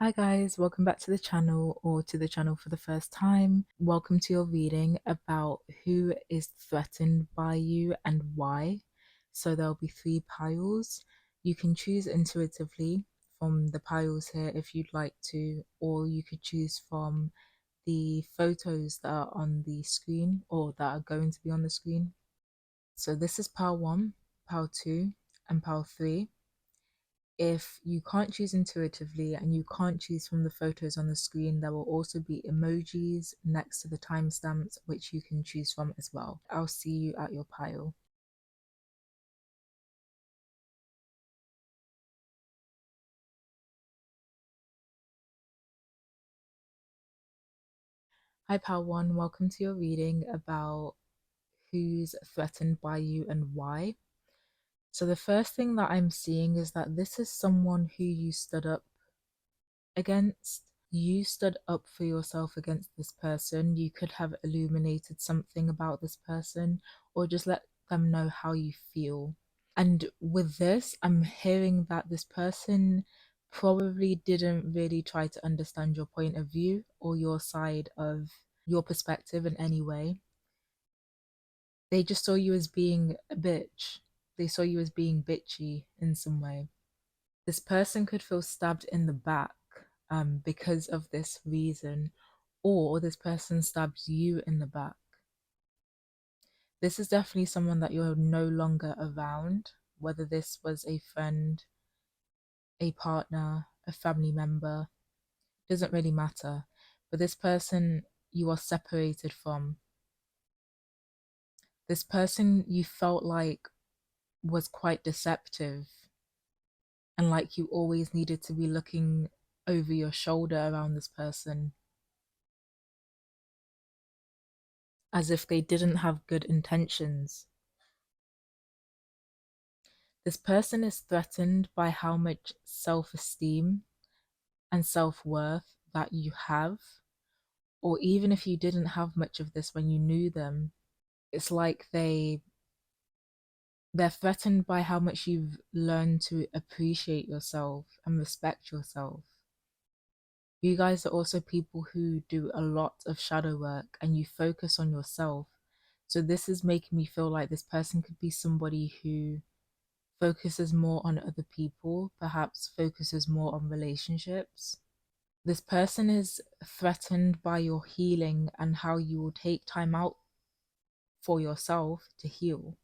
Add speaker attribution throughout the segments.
Speaker 1: Hi guys, welcome back to the channel or to the channel for the first time. Welcome to your reading about who is threatened by you and why. So there'll be three piles. You can choose intuitively from the piles here if you'd like to, or you could choose from the photos that are on the screen or that are going to be on the screen. So this is pile 1, pile 2, and pile 3. If you can't choose intuitively and you can't choose from the photos on the screen, there will also be emojis next to the timestamps which you can choose from as well. I'll see you at your pile. Hi pile 1, welcome to your reading about who's threatened by you and why. So the first thing that I'm seeing is that this is someone who you stood up against. You stood up for yourself against this person. You could have illuminated something about this person or just let them know how you feel. And with this, I'm hearing that this person probably didn't really try to understand your point of view or your side of your perspective in any way. They just saw you as being a bitch. They saw you as being bitchy in some way. This person could feel stabbed in the back because of this reason, or this person stabs you in the back. This is definitely someone that you're no longer around, whether this was a friend, a partner, a family member, doesn't really matter. But this person you are separated from, this person you felt like was quite deceptive and like you always needed to be looking over your shoulder around this person as if they didn't have good intentions. This person is threatened by how much self-esteem and self-worth that you have, or even if you didn't have much of this when you knew them, it's like they're threatened by how much you've learned to appreciate yourself and respect yourself. You guys are also people who do a lot of shadow work and you focus on yourself. So this is making me feel like this person could be somebody who focuses more on other people, perhaps focuses more on relationships. This person is threatened by your healing and how you will take time out for yourself to heal.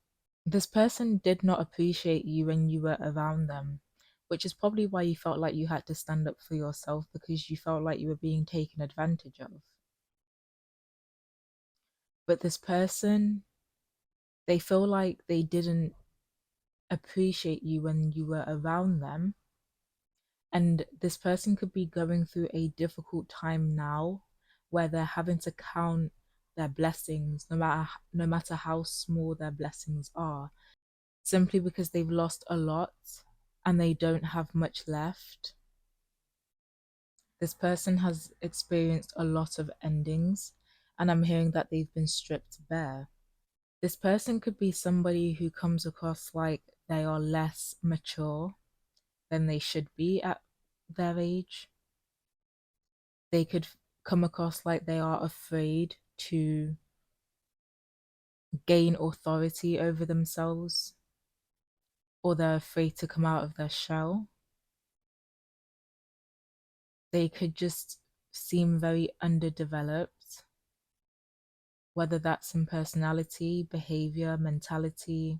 Speaker 1: This person did not appreciate you when you were around them, which is probably why you felt like you had to stand up for yourself because you felt like you were being taken advantage of. But this person, they feel like they didn't appreciate you when you were around them. And this person could be going through a difficult time now where they're having to count their blessings, no matter how small their blessings are, simply because they've lost a lot and they don't have much left. This person has experienced a lot of endings, and I'm hearing that they've been stripped bare. This person could be somebody who comes across like they are less mature than they should be at their age. They could come across like they are afraid to gain authority over themselves, or they're afraid to come out of their shell. They could just seem very underdeveloped, whether that's in personality, behavior, mentality,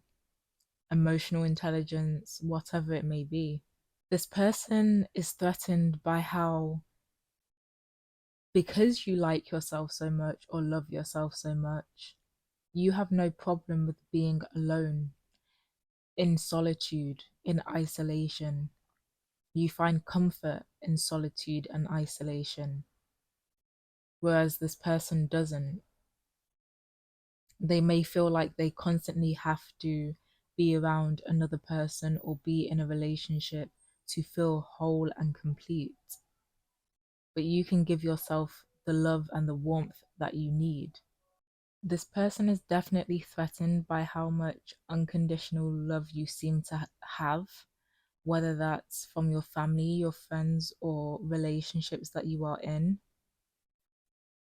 Speaker 1: emotional intelligence, whatever it may be. This person is threatened by how, because you like yourself so much or love yourself so much, you have no problem with being alone, in solitude, in isolation. You find comfort in solitude and isolation, whereas this person doesn't. They may feel like they constantly have to be around another person or be in a relationship to feel whole and complete. But you can give yourself the love and the warmth that you need. This person is definitely threatened by how much unconditional love you seem to have whether that's from your family, your friends, or relationships that you are in.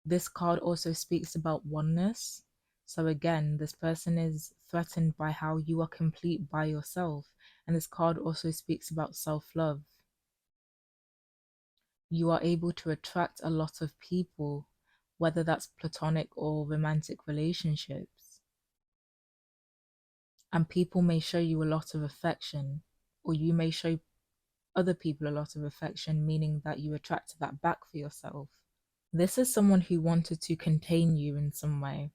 Speaker 1: This card also speaks about oneness. So again, this person is threatened by how you are complete by yourself. And this card also speaks about self-love. You are able to attract a lot of people, whether that's platonic or romantic relationships. And people may show you a lot of affection, or you may show other people a lot of affection, meaning that you attract that back for yourself. This is someone who wanted to contain you in some way.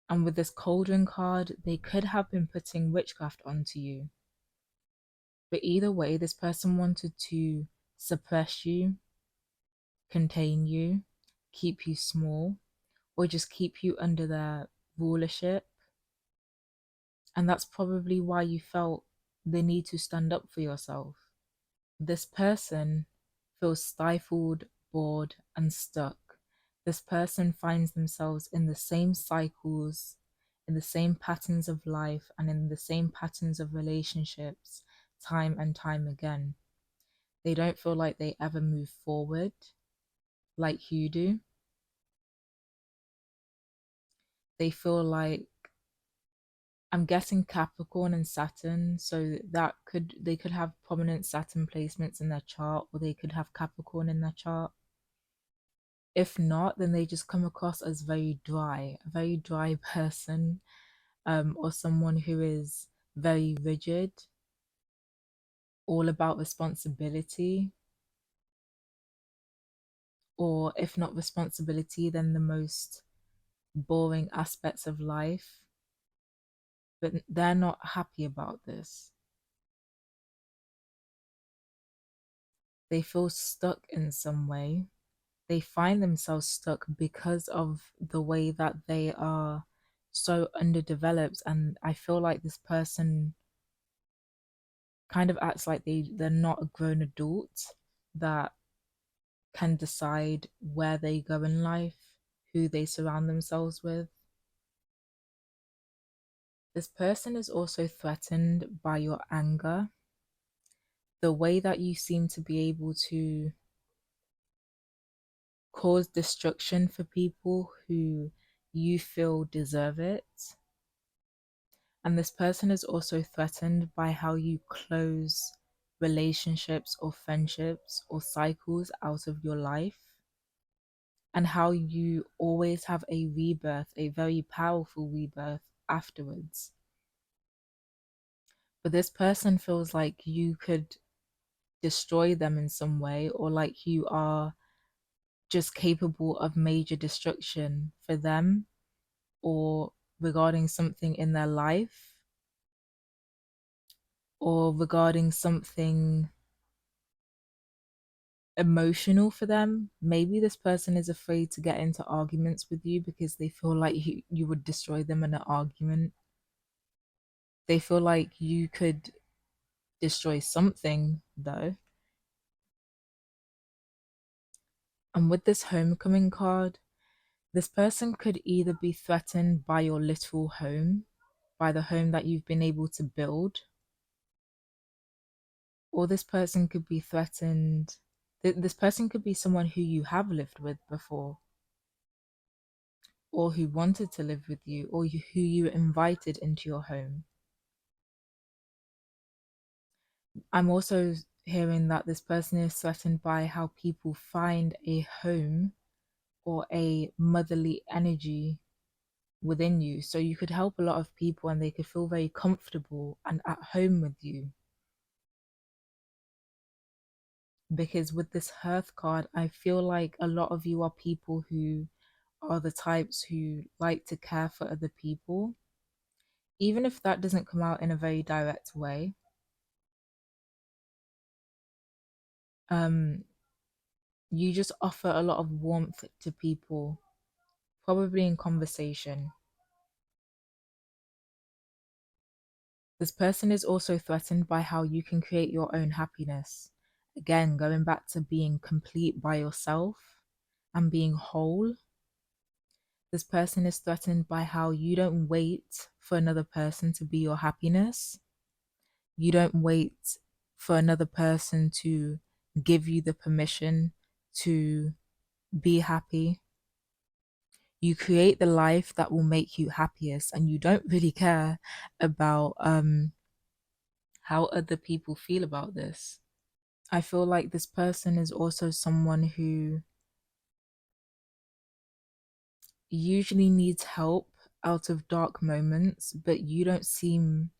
Speaker 1: And with this cauldron card, they could have been putting witchcraft onto you. But either way, this person wanted to suppress you, contain you, keep you small, or just keep you under their rulership. And that's probably why you felt the need to stand up for yourself. This person feels stifled, bored, and stuck. This person finds themselves in the same cycles, in the same patterns of life, and in the same patterns of relationships time and time again. They don't feel like they ever move forward like you do. They feel like, I'm guessing Capricorn and Saturn, so they could have prominent Saturn placements in their chart, or they could have Capricorn in their chart. If not, then they just come across as very dry, a very dry person, or someone who is very rigid, all about responsibility, or if not responsibility, then the most boring aspects of life. But they're not happy about this. They feel stuck in some way. They find themselves stuck because of the way that they are so underdeveloped. And I feel like this person kind of acts like they're not a grown adult that can decide where they go in life, who they surround themselves with. This person is also threatened by your anger, the way that you seem to be able to cause destruction for people who you feel deserve it. And this person is also threatened by how you close relationships or friendships or cycles out of your life, and how you always have a rebirth, a very powerful rebirth afterwards. But this person feels like you could destroy them in some way, or like you are just capable of major destruction for them, or regarding something in their life, or regarding something emotional for them. Maybe this person is afraid to get into arguments with you because they feel like you would destroy them in an argument. They feel like you could destroy something, though. And with this homecoming card, this person could either be threatened by your literal home, by the home that you've been able to build, or this person could be threatened. This person could be someone who you have lived with before, or who wanted to live with you, or who you invited into your home. I'm also hearing that this person is threatened by how people find a home or a motherly energy within you. So you could help a lot of people and they could feel very comfortable and at home with you. Because with this Hearth card, I feel like a lot of you are people who are the types who like to care for other people, even if that doesn't come out in a very direct way. Um, you just offer a lot of warmth to people, probably in conversation. This person is also threatened by how you can create your own happiness. Again, going back to being complete by yourself and being whole. This person is threatened by how you don't wait for another person to be your happiness. You don't wait for another person to give you the permission to be happy. You create the life that will make you happiest, and you don't really care about how other people feel about this. I feel like this person is also someone who usually needs help out of dark moments, but you don't seem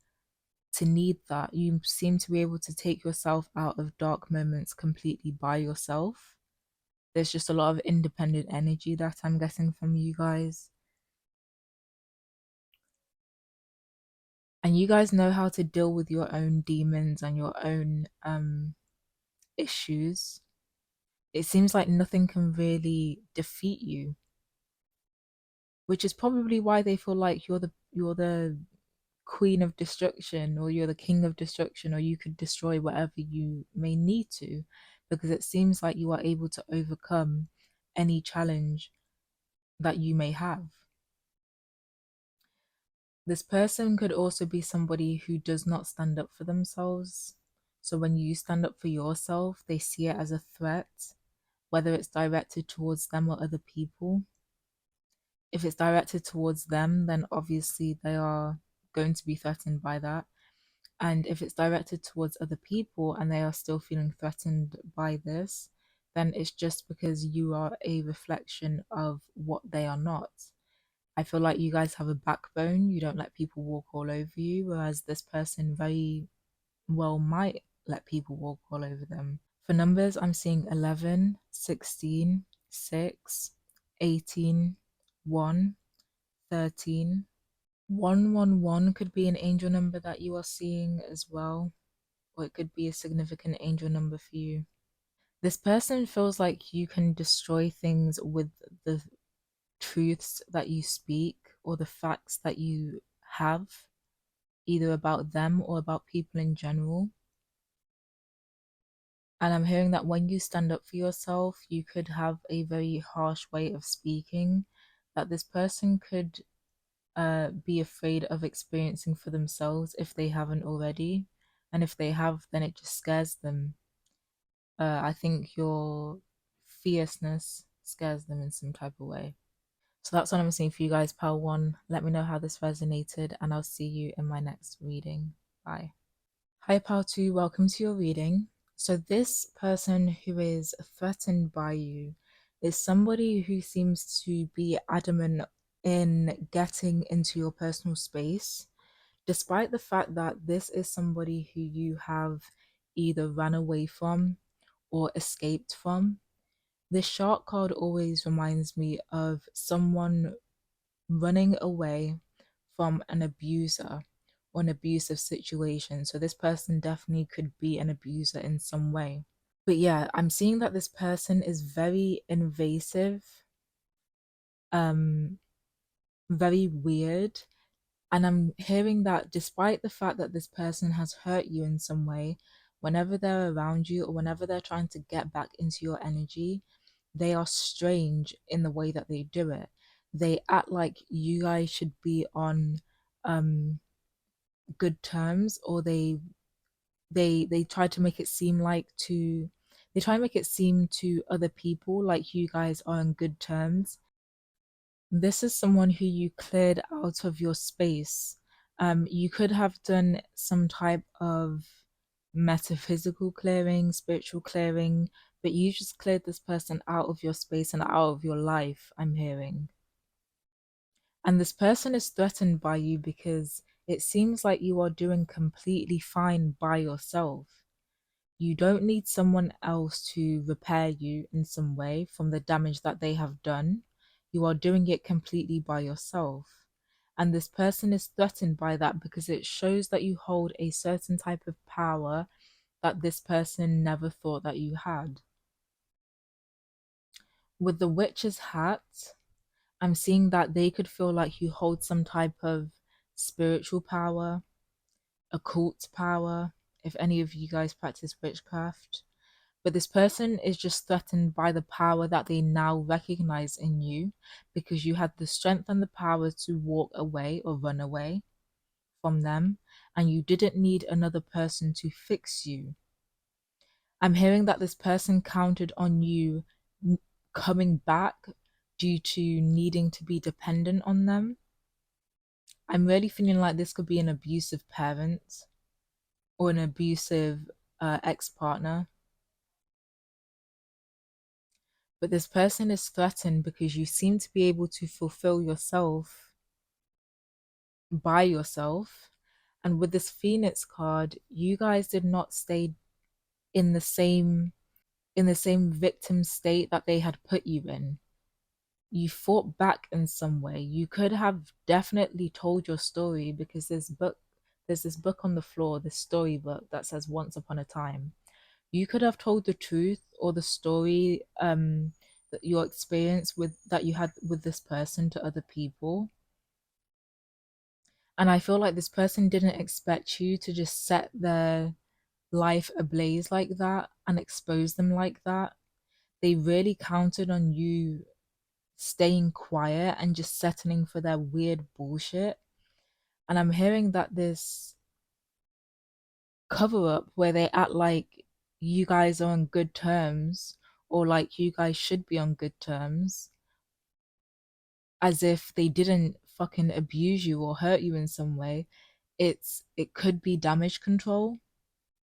Speaker 1: to need that. You seem to be able to take yourself out of dark moments completely by yourself. There's just a lot of independent energy that I'm getting from you guys. And you guys know how to deal with your own demons and your own issues. It seems like nothing can really defeat you, which is probably why they feel like you're the queen of destruction, or you're the king of destruction, or you could destroy whatever you may need to, because it seems like you are able to overcome any challenge that you may have. This person could also be somebody who does not stand up for themselves. So when you stand up for yourself, they see it as a threat, whether it's directed towards them or other people. If it's directed towards them, then obviously they are going to be threatened by that. And if it's directed towards other people and they are still feeling threatened by this, then it's just because you are a reflection of what they are not. I feel like you guys have a backbone. You don't let people walk all over you, whereas this person very well might let people walk all over them. For numbers, I'm seeing 11, 16, 6, 18, 1, 13. 111 could be an angel number that you are seeing as well, or it could be a significant angel number for you. This person feels like you can destroy things with the truths that you speak or the facts that you have, either about them or about people in general. And I'm hearing that when you stand up for yourself, you could have a very harsh way of speaking that this person could be afraid of experiencing for themselves if they haven't already. And if they have, then it just scares them. I think your fierceness scares them in some type of way. So that's what I'm seeing for you guys, Pal 1. Let me know how this resonated, and I'll see you in my next reading. Bye. Hi, Pal 2. Welcome to your reading. So, this person who is threatened by you is somebody who seems to be adamant in getting into your personal space, despite the fact that this is somebody who you have either run away from or escaped from. This shark card always reminds me of someone running away from an abuser or an abusive situation. So this person definitely could be an abuser in some way. But yeah, I'm seeing that this person is very invasive, um, very weird. And I'm hearing that despite the fact that this person has hurt you in some way, whenever they're around you or whenever they're trying to get back into your energy, they are strange in the way that they do it. They act like you guys should be on um good terms, or they try to make it seem like to they try and make it seem to other people like you guys are on good terms. This is someone who you cleared out of your space. You could have done some type of metaphysical clearing, spiritual clearing, but you just cleared this person out of your space and out of your life, I'm hearing. And this person is threatened by you because it seems like you are doing completely fine by yourself. You don't need someone else to repair you in some way from the damage that they have done. You are doing it completely by yourself. And this person is threatened by that because it shows that you hold a certain type of power that this person never thought that you had. With the witch's hat, I'm seeing that they could feel like you hold some type of spiritual power, occult power, if any of you guys practice witchcraft. But this person is just threatened by the power that they now recognize in you because you had the strength and the power to walk away or run away from them, and you didn't need another person to fix you. I'm hearing that this person counted on you n- coming back due to needing to be dependent on them. I'm really feeling like this could be an abusive parent or an abusive ex-partner. But this person is threatened because you seem to be able to fulfill yourself by yourself. And with this Phoenix card, you guys did not stay in the same victim state that they had put you in. You fought back in some way. You could have definitely told your story because there's this book on the floor, this storybook that says Once Upon a Time. You could have told the truth or the story that your experience with that you had with this person to other people. And I feel like this person didn't expect you to just set their life ablaze like that and expose them like that. They really counted on you staying quiet and just settling for their weird bullshit. And I'm hearing that this cover up where they act like you guys are on good terms or like you guys should be on good terms, as if they didn't fucking abuse you or hurt you in some way. It could be damage control.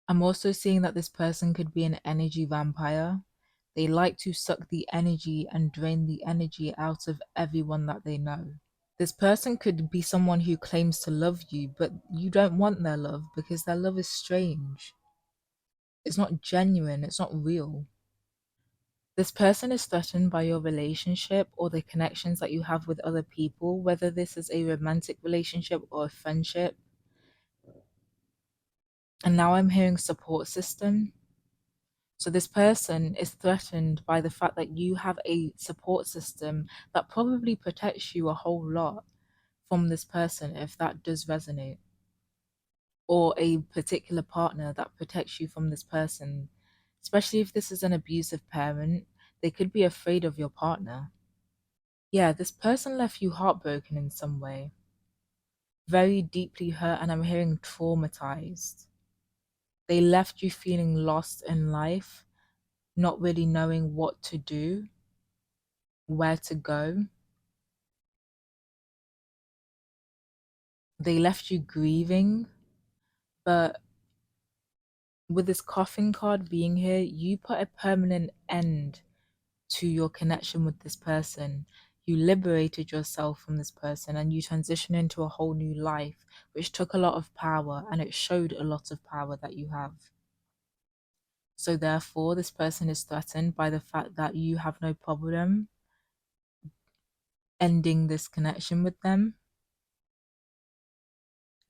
Speaker 1: I'm also seeing that this person could be an energy vampire. They like to suck the energy and drain the energy out of everyone that they know. This person could be someone who claims to love you, but you don't want their love because their love is strange. It's not genuine, it's not real. This person is threatened by your relationship or the connections that you have with other people, whether this is a romantic relationship or a friendship. And now I'm hearing support system. So this person is threatened by the fact that you have a support system that probably protects you a whole lot from this person, if that does resonate, or a particular partner that protects you from this person, especially if this is an abusive parent. They could be afraid of your partner. Yeah, this person left you heartbroken in some way, very deeply hurt, and I'm hearing traumatized. They left you feeling lost in life, not really knowing what to do, where to go. They left you grieving, but with this coffin card being here, you put a permanent end to your connection with this person. You liberated yourself from this person and you transition into a whole new life, which took a lot of power and it showed a lot of power that you have. So therefore, this person is threatened by the fact that you have no problem ending this connection with them,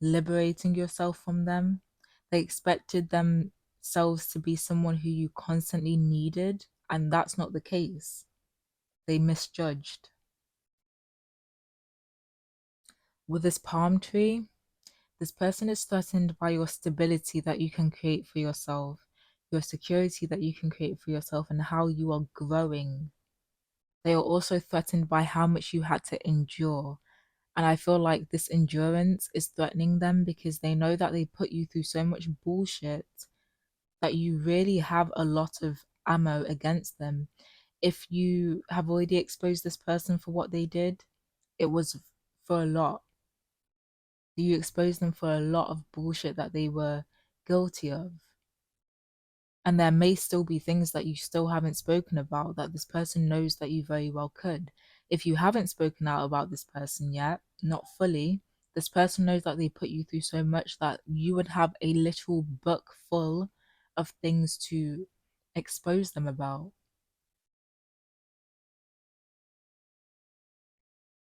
Speaker 1: liberating yourself from them. They expected themselves to be someone who you constantly needed, and that's not the case. They misjudged. With this palm tree, this person is threatened by your stability that you can create for yourself, your security that you can create for yourself, and how you are growing. They are also threatened by how much you had to endure. And I feel like this endurance is threatening them because they know that they put you through so much bullshit that you really have a lot of ammo against them. If you have already exposed this person for what they did, it was for a lot. You exposed them for a lot of bullshit that they were guilty of. And there may still be things that you still haven't spoken about that this person knows that you very well could. If you haven't spoken out about this person yet, not fully, this person knows that they put you through so much that you would have a literal book full of things to expose them about.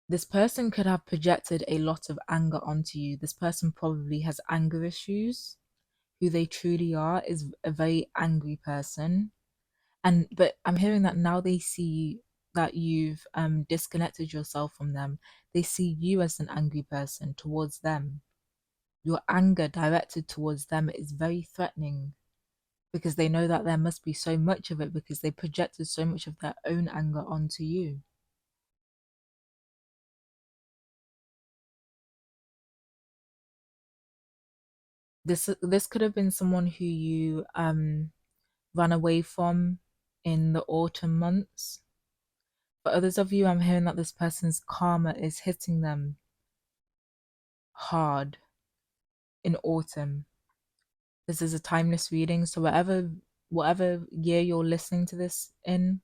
Speaker 1: This person could have projected a lot of anger onto you. This person probably has anger issues. Who they truly are is a very angry person. And but I'm hearing that now they see that you've disconnected yourself from them. They see you as an angry person towards them. Your anger directed towards them is very threatening because they know that there must be so much of it because they projected so much of their own anger onto you. This could have been someone who you ran away from in the autumn months. For others of you, I'm hearing that this person's karma is hitting them hard in autumn. This is a timeless reading, so whatever year you're listening to this in,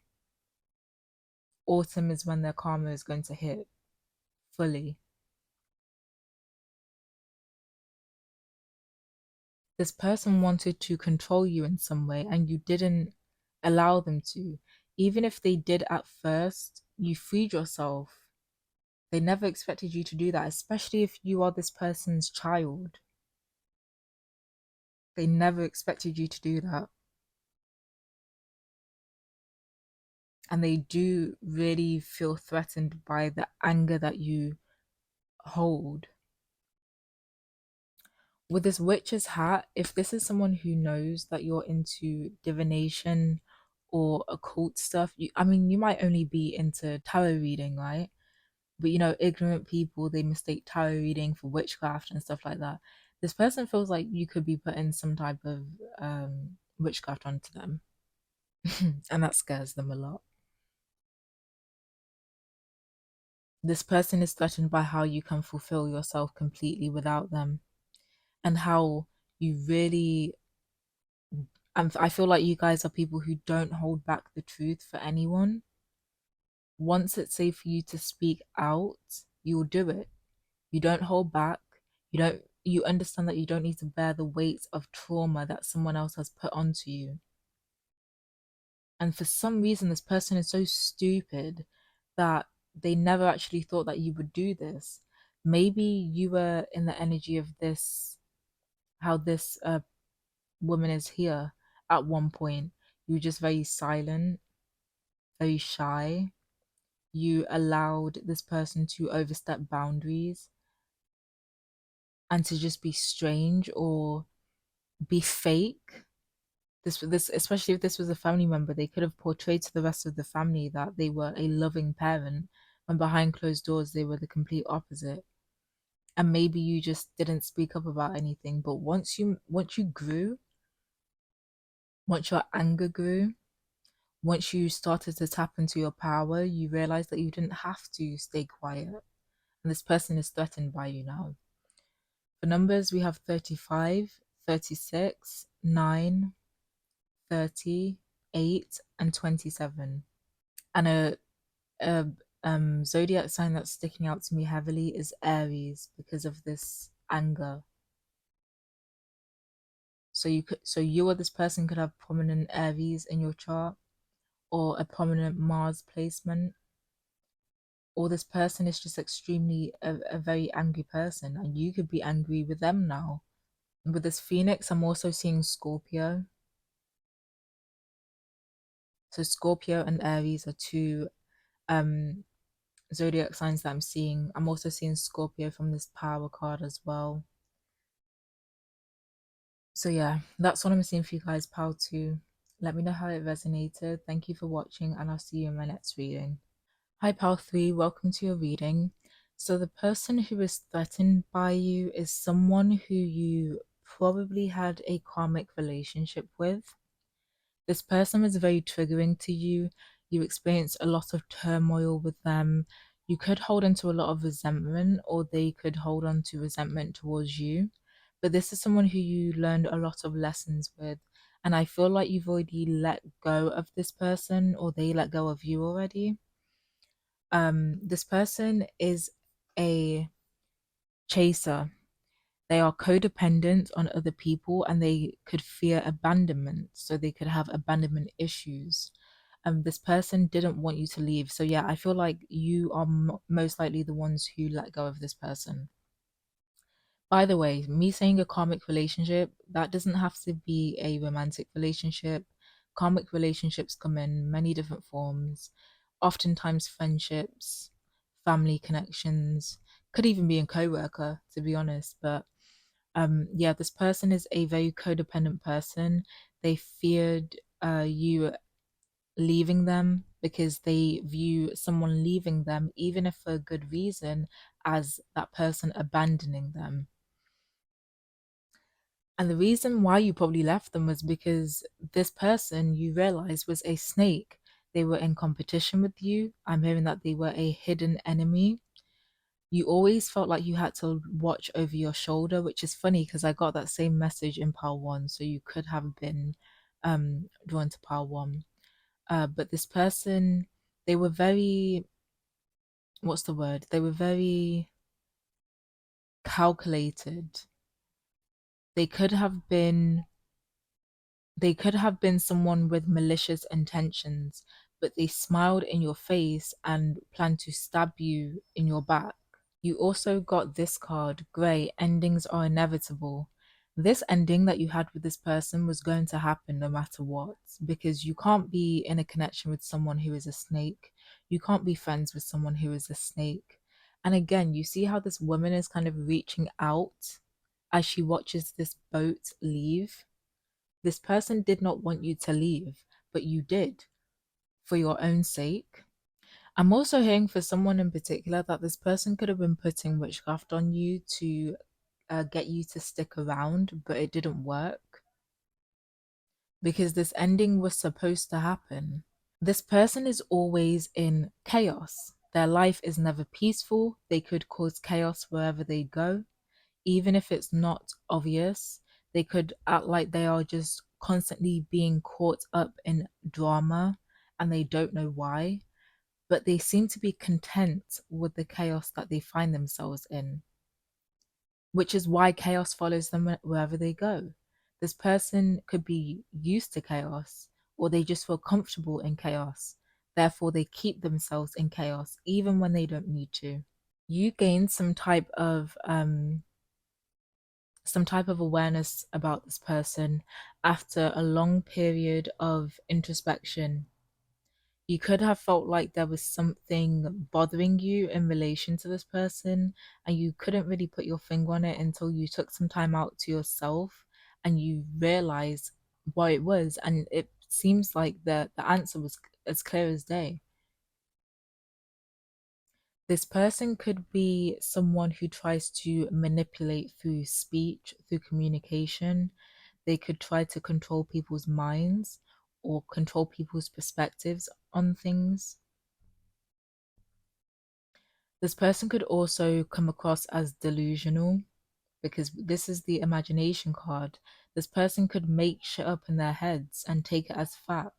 Speaker 1: autumn is when their karma is going to hit fully. This person wanted to control you in some way and you didn't allow them to. Even if they did at first, you freed yourself. They never expected you to do that, especially if you are this person's child. They never expected you to do that. And they do really feel threatened by the anger that you hold. With this witch's hat, if this is someone who knows that you're into divination or occult stuff, I mean, you might only be into tarot reading, right? But ignorant people, they mistake tarot reading for witchcraft and stuff like that. This person feels like you could be putting some type of witchcraft onto them, and that scares them a lot. This person is threatened by how you can fulfill yourself completely without them, and how you really. I feel like you guys are people who don't hold back the truth for anyone. Once it's safe for you to speak out, you'll do it. You don't hold back. You understand that you don't need to bear the weight of trauma that someone else has put onto you. And for some reason, this person is so stupid that they never actually thought that you would do this. Maybe you were in the energy of this, how this woman is here at one point. You were just very silent, very shy. You allowed this person to overstep boundaries and to just be strange or be fake. This especially if this was a family member, they could have portrayed to the rest of the family that they were a loving parent when behind closed doors they were the complete opposite. And maybe you just didn't speak up about anything, but once you grew, once your anger grew, once you started to tap into your power, you realized that you didn't have to stay quiet. And this person is threatened by you now. For numbers, we have 35, 36, 9, 30, 8, and 27. And a zodiac sign that's sticking out to me heavily is Aries because of this anger. So you or this person could have prominent Aries in your chart or a prominent Mars placement, or this person is just extremely a very angry person and you could be angry with them now. With this Phoenix, I'm also seeing Scorpio. So Scorpio and Aries are two um zodiac signs that I'm seeing. I'm also seeing Scorpio from this power card as well. So yeah, that's what I'm seeing for you guys, pal 2. Let me know how it resonated. Thank you for watching, and I'll see you in my next reading. Hi, pal 3. Welcome to your reading. So the person who is threatened by you is someone who you probably had a karmic relationship with. This person was very triggering to you. You experienced a lot of turmoil with them. You could hold on to a lot of resentment, or they could hold on to resentment towards you. But this is someone who you learned a lot of lessons with. And I feel like you've already let go of this person, or they let go of you already. This person is a chaser. They are codependent on other people and they could fear abandonment. So they could have abandonment issues. This person didn't want you to leave. So yeah, I feel like you are most likely the ones who let go of this person. By the way, me saying a karmic relationship, that doesn't have to be a romantic relationship. Karmic relationships come in many different forms, oftentimes friendships, family connections, could even be a co-worker, to be honest. But yeah, this person is a very codependent person. They feared you leaving them because they view someone leaving them, even if for a good reason, as that person abandoning them. And the reason why you probably left them was because this person you realized was a snake. They were in competition with you. I'm hearing that they were a hidden enemy. You always felt like you had to watch over your shoulder, which is funny because I got that same message in Pile 1. So you could have been drawn to Pile 1. But this person, they were very, what's the word? They were very calculated. They could have been they could have been someone with malicious intentions, but they smiled in your face and planned to stab you in your back. You also got this card, Grey, endings are inevitable. This ending that you had with this person was going to happen no matter what, because you can't be in a connection with someone who is a snake. You can't be friends with someone who is a snake. And again, you see how this woman is kind of reaching out as she watches this boat leave. This person did not want you to leave, but you did for your own sake. I'm also hearing for someone in particular that this person could have been putting witchcraft on you to get you to stick around, but it didn't work because this ending was supposed to happen. This person is always in chaos. Their life is never peaceful. They could cause chaos wherever they go, even if it's not obvious. They could act like they are just constantly being caught up in drama and they don't know why, but they seem to be content with the chaos that they find themselves in, which is why chaos follows them wherever they go. This person could be used to chaos or they just feel comfortable in chaos. Therefore, they keep themselves in chaos even when they don't need to. You gain some type of awareness about this person after a long period of introspection. You could have felt like there was something bothering you in relation to this person, and you couldn't really put your finger on it until you took some time out to yourself and you realized what it was. And it seems like the answer was as clear as day. This person could be someone who tries to manipulate through speech, through communication. They could try to control people's minds or control people's perspectives on things. This person could also come across as delusional because this is the imagination card. This person could make shit up in their heads and take it as facts.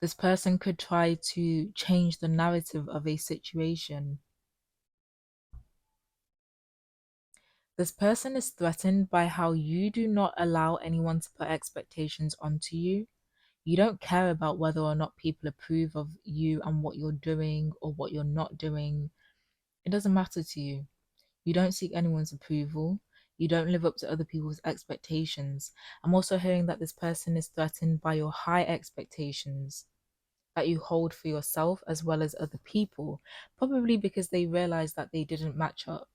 Speaker 1: This person could try to change the narrative of a situation. This person is threatened by how you do not allow anyone to put expectations onto you. You don't care about whether or not people approve of you and what you're doing or what you're not doing. It doesn't matter to you. You don't seek anyone's approval. You don't live up to other people's expectations. I'm also hearing that this person is threatened by your high expectations that you hold for yourself as well as other people, probably because they realized that they didn't match up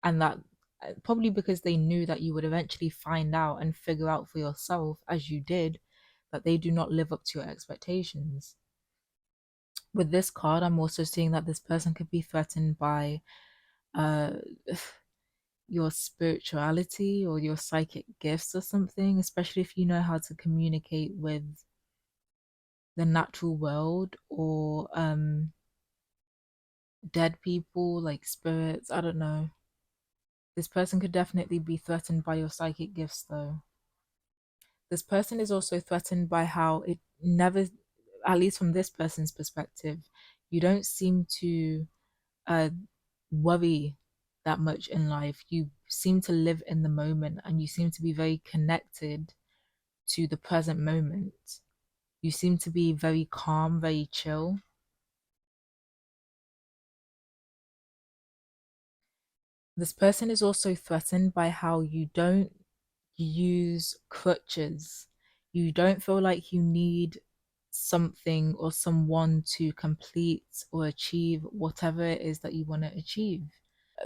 Speaker 1: and that probably because they knew that you would eventually find out and figure out for yourself, as you did, that they do not live up to your expectations. With this card, I'm also seeing that this person could be threatened by uh your spirituality or your psychic gifts or something, especially if you know how to communicate with the natural world or dead people like spirits. I don't know. This person could definitely be threatened by your psychic gifts though. This person is also threatened by how it never, at least from this person's perspective, you don't seem to uh worry that much in life. You seem to live in the moment and you seem to be very connected to the present moment. You seem to be very calm, very chill. This person is also threatened by how you don't use crutches. You don't feel like you need something or someone to complete or achieve whatever it is that you want to achieve.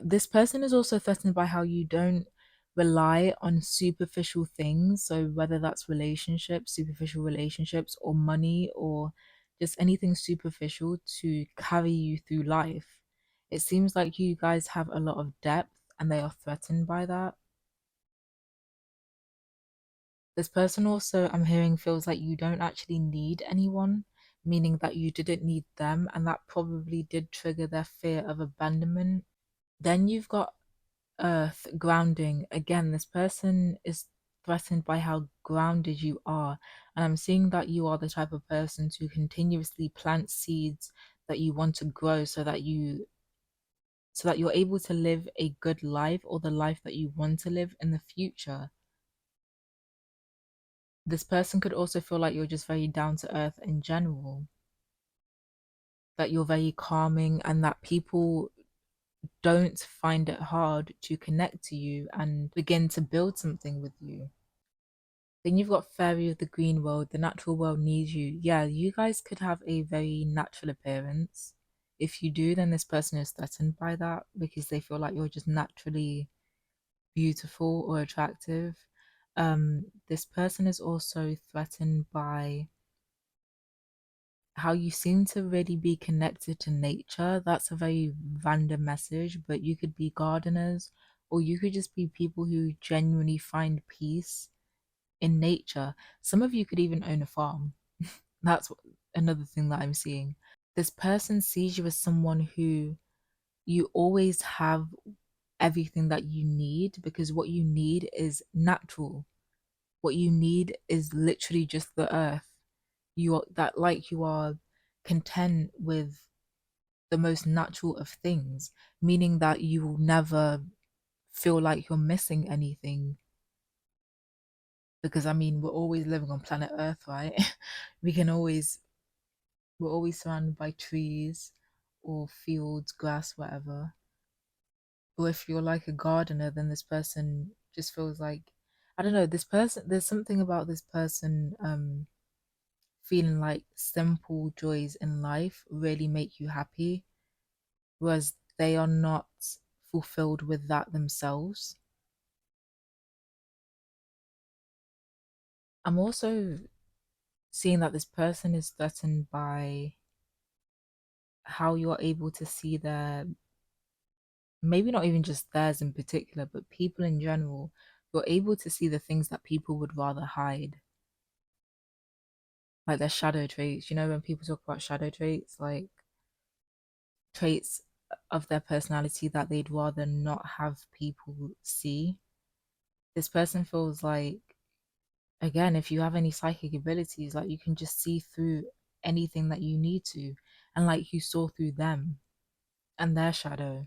Speaker 1: This person is also threatened by how you don't rely on superficial things. So whether that's relationships, superficial relationships, or money, or just anything superficial to carry you through life. It seems like you guys have a lot of depth and they are threatened by that. This person also, I'm hearing, feels like you don't actually need anyone, meaning that you didn't need them, and that probably did trigger their fear of abandonment. Then you've got Earth grounding. Again, this person is threatened by how grounded you are. And I'm seeing that you are the type of person to continuously plant seeds that you want to grow so that you're able to live a good life or the life that you want to live in the future. This person could also feel like you're just very down to earth in general, that you're very calming and that people don't find it hard to connect to you and begin to build something with you. Then you've got Fairy of the Green World, the natural world needs you. Yeah, you guys could have a very natural appearance. If you do, then this person is threatened by that because they feel like you're just naturally beautiful or attractive. This person is also threatened by how you seem to really be connected to nature. That's a very random message, but you could be gardeners or you could just be people who genuinely find peace in nature. Some of you could even own a farm. That's another thing that I'm seeing. This person sees you as someone who you always have everything that you need because what you need is natural. What you need is literally just the earth. You are that like you are content with the most natural of things, meaning that you will never feel like you're missing anything. Because I mean, we're always living on planet Earth, right? we can always we're always surrounded by trees or fields, grass, whatever. Or if you're like a gardener, then this person just feels like I don't know, this person there's something about this person feeling like simple joys in life really make you happy, whereas they are not fulfilled with that themselves. I'm also seeing that this person is threatened by how you're able to see their, maybe not even just theirs in particular, but people in general, you're able to see the things that people would rather hide, like their shadow traits. You know, when people talk about shadow traits, like traits of their personality that they'd rather not have people see. This person feels like, again, if you have any psychic abilities, like you can just see through anything that you need to, and like you saw through them and their shadow.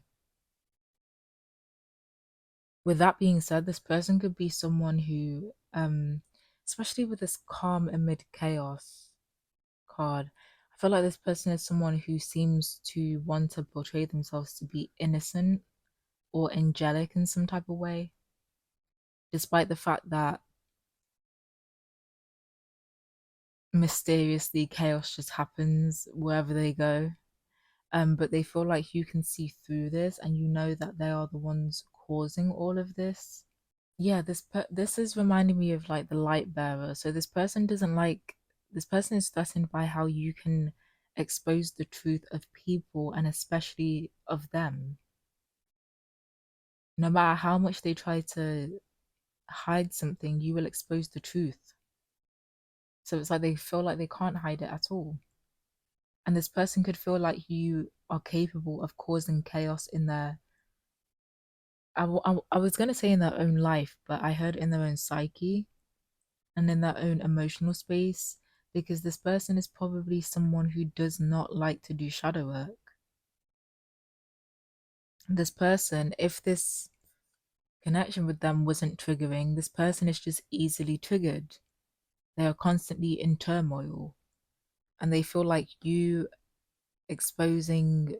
Speaker 1: With that being said, this person could be someone who, especially with this calm amid chaos card, I feel like this person is someone who seems to want to portray themselves to be innocent or angelic in some type of way, despite the fact that mysteriously chaos just happens wherever they go. But they feel like you can see through this and you know that they are the ones causing all of this. Yeah, this is reminding me of like the light bearer. So this person is threatened by how you can expose the truth of people and especially of them. No matter how much they try to hide something, you will expose the truth. So it's like they feel like they can't hide it at all. And this person could feel like you are capable of causing chaos in their I was gonna say in their own life, but I heard in their own psyche and in their own emotional space because this person is probably someone who does not like to do shadow work. This person, if this connection with them wasn't triggering, this person is just easily triggered. They are constantly in turmoil and they feel like you exposing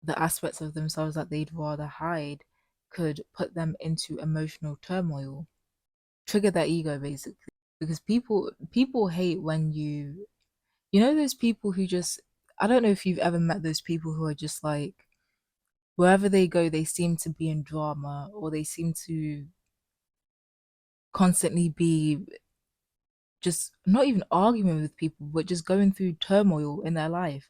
Speaker 1: the aspects of themselves that they'd rather hide could put them into emotional turmoil, trigger their ego basically. Because people hate when you know those people who just I don't know if you've ever met those people who are just like wherever they go they seem to be in drama or they seem to constantly be just not even arguing with people but just going through turmoil in their life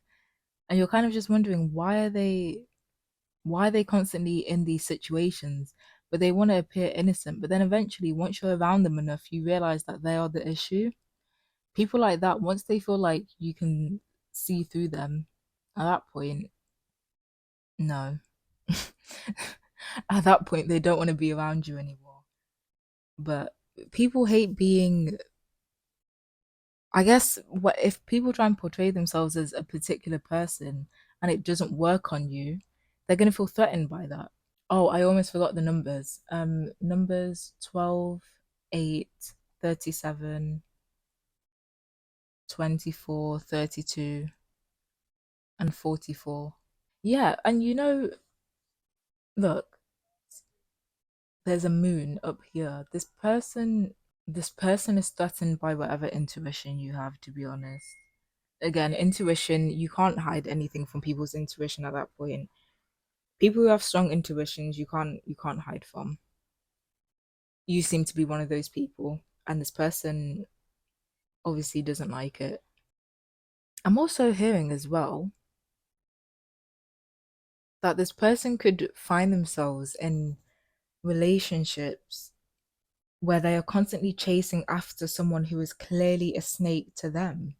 Speaker 1: and you're kind of just wondering why are they constantly in these situations, but they want to appear innocent. But then eventually, once you're around them enough, you realize that they are the issue. People like that, once they feel like you can see through them, at that point, no. At that point, they don't want to be around you anymore. But people hate being, I guess, what if people try and portray themselves as a particular person and it doesn't work on you, they're going to feel threatened by that. Oh, I almost forgot the numbers. Numbers 12, 8, 37, 24, 32, and 44. Yeah, and look, there's a moon up here. This person is threatened by whatever intuition you have, to be honest. Again, intuition, you can't hide anything from people's intuition at that point. People who have strong intuitions, you can't hide from. You seem to be one of those people, and this person obviously doesn't like it. I'm also hearing as well that this person could find themselves in relationships where they are constantly chasing after someone who is clearly a snake to them,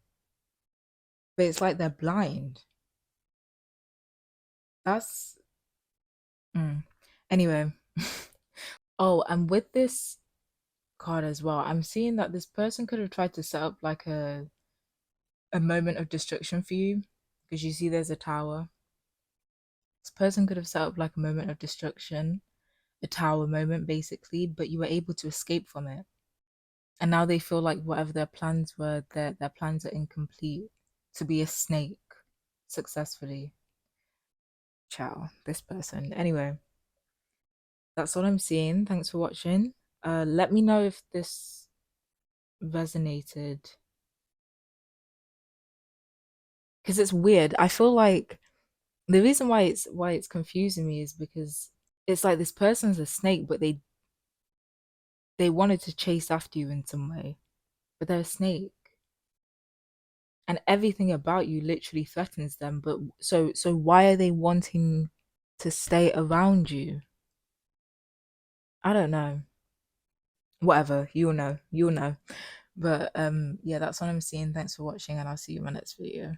Speaker 1: but it's like they're blind. That's Anyway. Oh, and with this card as well, I'm seeing that this person could have tried to set up like a moment of destruction for you, because you see there's a tower. This person could have set up like a moment of destruction, a tower moment basically, but you were able to escape from it. And now they feel like whatever their plans were, their plans are incomplete to be a snake successfully. Ciao, this person. Anyway, that's all I'm seeing. Thanks for watching. Let me know if this resonated, because it's weird. I feel like the reason why it's confusing me is because it's like this person's a snake, but they wanted to chase after you in some way, but they're a snake, and everything about you literally threatens them. But so why are they wanting to stay around you? I don't know. Whatever, you'll know. But yeah, that's what I'm seeing. Thanks for watching, and I'll see you in my next video.